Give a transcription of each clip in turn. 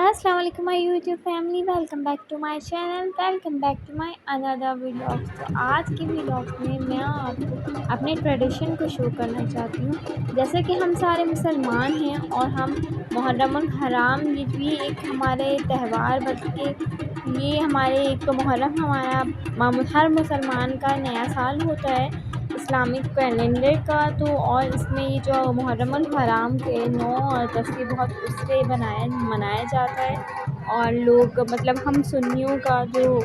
Assalamu alaikum my YouTube family, welcome back to my channel, welcome back to my another vlog. تو آج کے vlog میں میں آپ کو اپنے ٹریڈیشن کو شو کرنا چاہتی ہوں. جیسے کہ ہم سارے مسلمان ہیں اور ہم محرم الحرام یہ بھی ایک ہمارے تہوار بلکہ یہ ہمارے ایک تو محرم ہمارا ہر مسلمان کا نیا سال ہوتا ہے اسلامک کیلنڈر کا. تو اور اس میں یہ جو محرم الحرام کے 9 اور 10 کے بہت اس سے منایا جاتا ہے. اور لوگ مطلب ہم سنیوں کا جو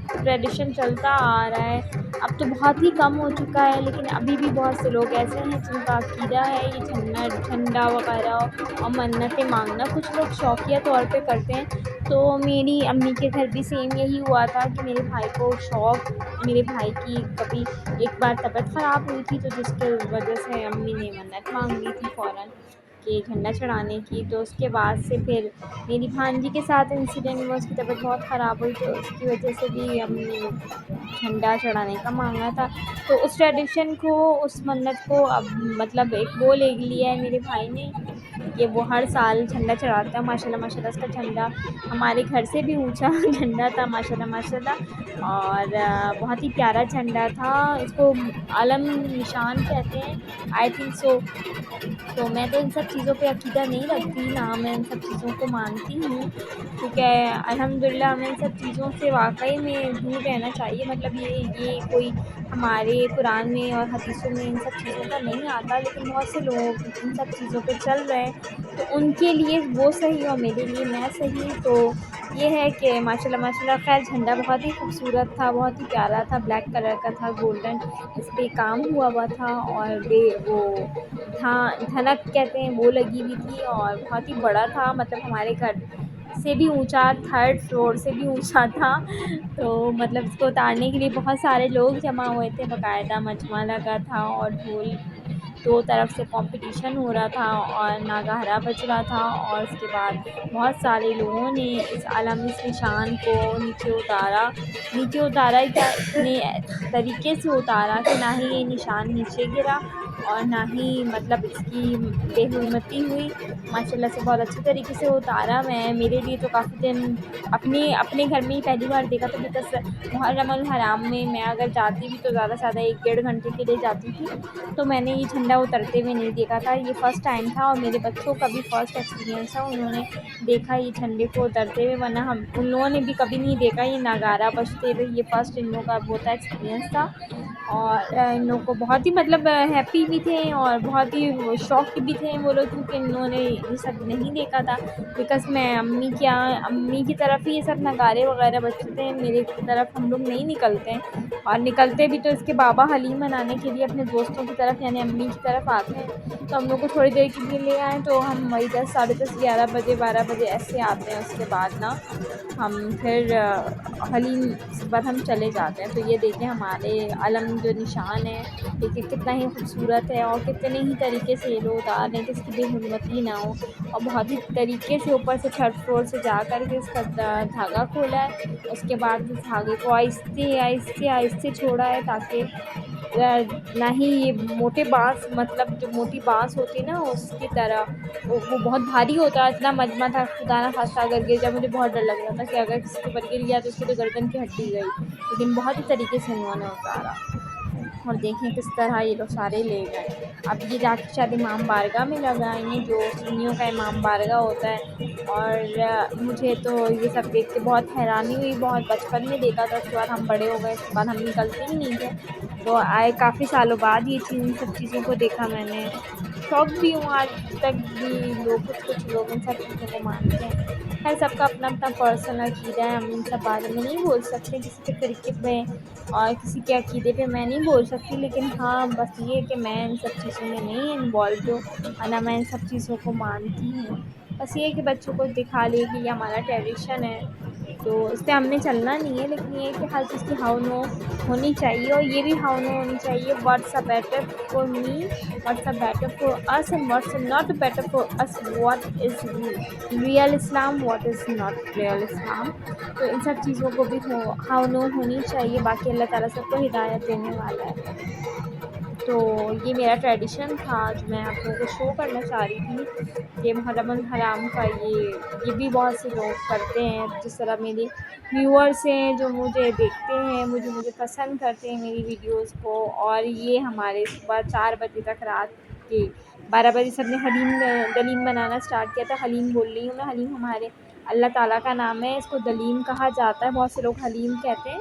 ٹریڈیشن چلتا آ رہا ہے اب تو بہت ہی کم ہو چکا ہے، لیکن ابھی بھی بہت سے لوگ ایسے ہیں جن کا عقیدہ ہے یہ جھنڈا وغیرہ اور منتیں مانگنا کچھ لوگ شوقیہ طور پہ کرتے ہیں. تو میری امی کے گھر بھی سیم یہی ہوا تھا کہ میرے بھائی کو شوق، میرے بھائی کی کبھی ایک بار طبیعت خراب ہوئی تھی تو جس کی وجہ سے امی نے منت مانگ لی تھی فوراً کہ جھنڈا چڑھانے کی. تو اس کے بعد سے پھر میری بھانجی کے ساتھ انسیڈنٹ ہوا، اس کی طبیعت بہت خراب ہوئی تو اس کی وجہ سے بھی امی نے جھنڈا چڑھانے کا مانگا تھا. تو اس ٹریڈیشن کو، اس منت کو اب مطلب ایک وہ لے لیا ہے میرے بھائی نے کہ وہ ہر سال جھنڈا چڑھاتا ہے. ماشاء اللہ ماشاء اللہ اس کا جھنڈا ہمارے گھر سے بھی اونچا جھنڈا تھا ماشاء اللہ ماشاء اللہ، اور بہت ہی پیارا جھنڈا تھا. اس کو علم نشان کہتے ہیں آئی تھنک سو. تو میں تو ان سب چیزوں پہ عقیدہ نہیں رکھتی، نہ میں ان سب چیزوں کو مانتی ہوں، کیونکہ الحمدللہ ہمیں ان سب چیزوں سے واقعی میں دور رہنا چاہیے. مطلب یہ کوئی ہمارے قرآن میں اور حدیثوں میں ان سب چیزوں کا نہیں آتا، لیکن بہت سے لوگ ان سب چیزوں پہ چل رہے ہیں تو ان کے لیے وہ صحیح اور میرے لیے میں صحیح. تو یہ ہے کہ ماشاء اللہ خیر جھنڈا بہت ہی خوبصورت تھا، بہت ہی پیارا تھا، بلیک کلر کا تھا، گولڈن اس پہ کام ہوا تھا، اور وہ دھنک کہتے ہیں وہ لگی ہوئی تھی اور بہت ہی بڑا تھا. مطلب ہمارے گھر سے بھی اونچا، 3rd فلور سے بھی اونچا تھا. تو مطلب اس کو اتارنے کے لیے بہت سارے لوگ جمع ہوئے تھے، باقاعدہ مجمع لگا تھا اور ڈھول دو طرف سے کمپٹیشن ہو رہا تھا اور ناگہرا بج رہا تھا. اور اس کے بعد بہت سارے لوگوں نے اس علم، اس نشان کو نیچے اتارا کیا اتنے طریقے سے اتارا کہ نہ ہی یہ نشان نیچے گرا اور نہ ہی مطلب اس کی بے حرمتی ہوئی. ماشاء اللہ سے بہت اچھی طریقے سے اتارا. میرے لیے تو کافی دن اپنے گھر میں ہی پہلی بار دیکھا تو بیکاز محرم الحرام میں اگر جاتی بھی تو زیادہ سے زیادہ 1-1.5 گھنٹے کے لیے جاتی تھی، تو میں نے یہ جھنڈا اترتے ہوئے نہیں دیکھا تھا. یہ فرسٹ ٹائم تھا اور میرے بچوں کا بھی فرسٹ ایکسپیرینس تھا، انہوں نے دیکھا یہ جھنڈے کو اترتے ہوئے، ورنہ ان لوگوں نے بھی کبھی نہیں دیکھا یہ ناگارہ بجتے ہوئے. یہ فرسٹ ان لوگوں کا بہت ایکسپیرینس تھا اور ان لوگوں کو بہت ہی مطلب ہیپی بھی تھے اور بہت ہی شوق بھی تھے وہ لوگ، کیونکہ انہوں نے یہ سب نہیں دیکھا تھا. بیکاز میں امی کی طرف ہی یہ سب نغارے وغیرہ بجتے ہیں، میرے کی طرف ہم لوگ نہیں نکلتے ہیں، اور نکلتے بھی تو اس کے بابا حلیم منانے کے لیے اپنے دوستوں کی طرف یعنی امی کی طرف آتے ہیں. تو ہم لوگ کو تھوڑی دیر کے لیے لے آئیں تو ہم وہی 10 ساڑھے 10 11 بجے 12 بجے ایسے آتے ہیں. اس کے بعد نا ہم پھر حلیم اس کے بعد ہم چلے جاتے ہیں. تو یہ دیکھیں ہمارے علم جو نشان ہے دیکھیں کتنا ہی خوبصورت ہے اور کتنے ہی طریقے سے یہ لوگ اتار رہے ہیں کہ اس کی بے حرمتی نہ ہو. اور بہت ہی طریقے سے اوپر سے 3rd فلور سے جا کر کے اس کا دھاگا کھولا ہے. اس کے بعد اس دھاگے کو آہستہ چھوڑا ہے تاکہ نہ ہی یہ موٹے بانس، مطلب جو موٹی بانس ہوتی ہے نا اس کی طرح وہ بہت بھاری ہوتا ہے. اتنا مجمع تھا، خدا نہ خواستہ اگر گر جائے مجھے بہت ڈر لگ رہا تھا کہ اگر کسی کے اوپر گر گیا تو اس کی تو گردن کی ہڈی گئی. لیکن بہت ہی طریقے سے انہوں نے اتارا اور دیکھیں کس طرح یہ لوگ سارے لے گئے. اب یہ جا کے شاید امام بارگاہ میں لگائیں گے جو سنیوں کا امام بارگاہ ہوتا ہے. اور مجھے تو یہ سب دیکھ کے بہت حیرانی ہوئی، بہت بچپن میں دیکھا تھا، اس کے بعد ہم بڑے ہو گئے، اس کے بعد ہم نکلتے ہی نہیں تھے. تو کافی سالوں بعد یہ ان سب چیزوں کو دیکھا میں نے. شوق بھی ہوں آج تک بھی، کچھ لوگ ان سب چیزوں کو مانتے ہیں. خیر سب کا اپنا اپنا پرسنل عقیدہ ہے، ہم ان سب بارے میں نہیں بول سکتے کسی کے طریقے پہ اور کسی کے عقیدے پہ میں نہیں بول سکتی. لیکن ہاں بس یہ کہ میں ان سب چیزوں میں نہیں انوالوڈ ہوں اور نہ میں ان سب چیزوں کو مانتی ہوں. بس یہ کہ بچوں کو دکھا لے کہ یہ ہمارا ٹریڈیشن ہے تو اس پہ ہم نے چلنا نہیں ہے. لیکن یہ کہ ہر چیز کی ہاؤ نو ہونی چاہیے اور یہ بھی ہاؤ نو ہونی چاہیے what's a better for me, what's a better for us and what's not better for us, what is real Islam, what is not real Islam. تو ان سب چیزوں کو بھی ہاؤ نو ہونی چاہیے. باقی اللہ تعالیٰ سب کو ہدایت دینے والا ہے. تو یہ میرا ٹریڈیشن تھا جو میں آپ لوگوں کو شو کرنا چاہ رہی تھی کہ محرم الحرام کا یہ بھی بہت سے لوگ کرتے ہیں، جس طرح میرے ویورس ہیں جو مجھے دیکھتے ہیں، مجھے پسند کرتے ہیں میری ویڈیوز کو، اور یہ ہمارے صبح 4 بجے تک رات کے 12 بجے سب نے دلیم بنانا اسٹارٹ کیا تھا۔ حلیم بول رہی ہوں میں، حلیم ہمارے اللہ تعالیٰ کا نام ہے، اس کو دلیم کہا جاتا ہے، بہت سے لوگ حلیم کہتے ہیں۔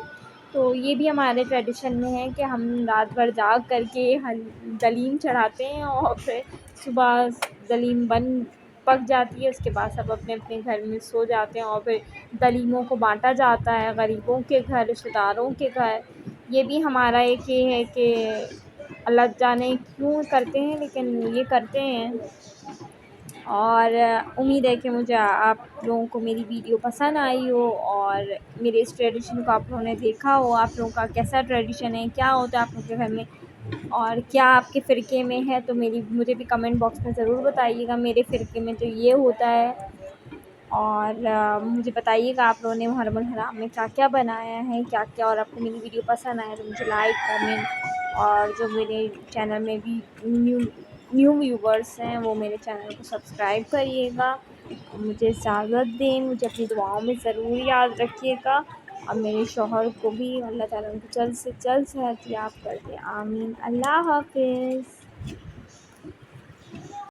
تو یہ بھی ہمارے ٹریڈیشن میں ہے کہ ہم رات بھر جاگ کر کے دلیم چڑھاتے ہیں، اور پھر صبح دلیم پک جاتی ہے، اس کے بعد سب اپنے اپنے گھر میں سو جاتے ہیں، اور پھر دلیموں کو بانٹا جاتا ہے غریبوں کے گھر، رشتہ داروں کے گھر۔ یہ بھی ہمارا ایک یہ ہے کہ اللہ جانے کیوں کرتے ہیں لیکن یہ کرتے ہیں۔ اور امید ہے کہ مجھے آپ لوگوں کو میری ویڈیو پسند آئی ہو، اور میرے اس ٹریڈیشن کو آپ لوگوں نے دیکھا ہو، آپ لوگوں کا کیسا ٹریڈیشن ہے، کیا ہوتا ہے آپ لوگوں کے گھر میں، اور کیا آپ کے فرقے میں ہے تو مجھے بھی کمنٹ باکس میں ضرور بتائیے گا۔ میرے فرقے میں تو یہ ہوتا ہے، اور مجھے بتائیے گا آپ لوگوں نے محرم الحرام میں کیا کیا بنایا ہے، کیا کیا، اور آپ کو میری ویڈیو پسند آئے تو مجھے لائک کمنٹ، اور جو میرے چینل میں بھی نیو ویورس ہیں وہ میرے چینل کو سبسکرائب کریے گا۔ مجھے اجازت دیں، مجھے اپنی دعاؤں میں ضرور یاد رکھیے گا، اور میرے شوہر کو بھی اللہ تعالیٰ ان کو جلد سے جلد صحت یاب کر دے، آمین۔ اللہ حافظ۔